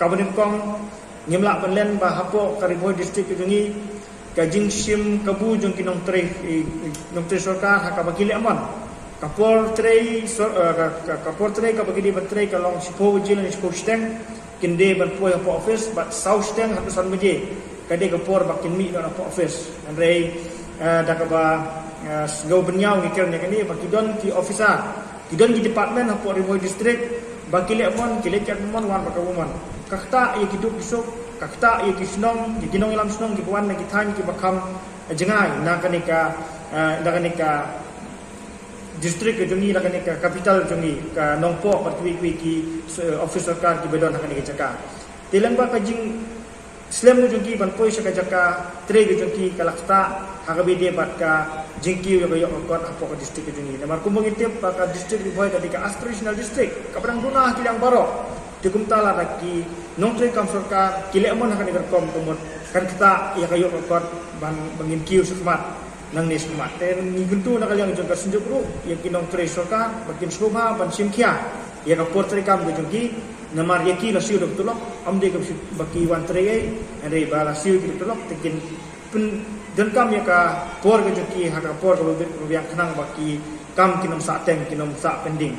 kabudim kong ngimla balen ba hapo kariboi district jungi ka jingsim kabu jung kinong tre sorkar haka bakili amon kapor tre ka bagidi batre ka long sipo jilan sipo steng kinde ban poi hapo office but south steng hatu san meje kade kapor bakin mi dan hapo office andre dakaba go benyau ngikirnya kini bakidon ki officer kidon ki department hapo riboi district bakili amon kile cak mon wan bakawon kakta ye hidup besok kakta ye kisnong ye kinong ilam snong ki buan ki than ki bakam jengai nakanika district ke jungi nakanika capital jungi ka nongpo patwi ki office sarkar ki bedon nakanika jaka tilang ba kajing slam jungi ban poi saka jaka tre ke jungi kalakta hagabe bat ka jingki yo kot apo ka district ke jungi namar kumbang itip ka district boy ka aspirational district kabrang dunah kilang baro Tikum tala daki nongtre kam sarkar kile amon akan ikarkom tumut kan kita ya kayo kot bangin kiu sukmat nang ni sukmat ten ni guntu nakaliang jongka senjuk ru ya kinong tre sarkar bakin shobha ban simkhia ya ka portre kam jongki namar yaki la siu dok tulok amde ka baki wan tre ere bala siu ki tulok tekin pun dan kam ya ka por ka jongki ha ka por ka biak kenang baki kam kinom sa teng kinom sa pending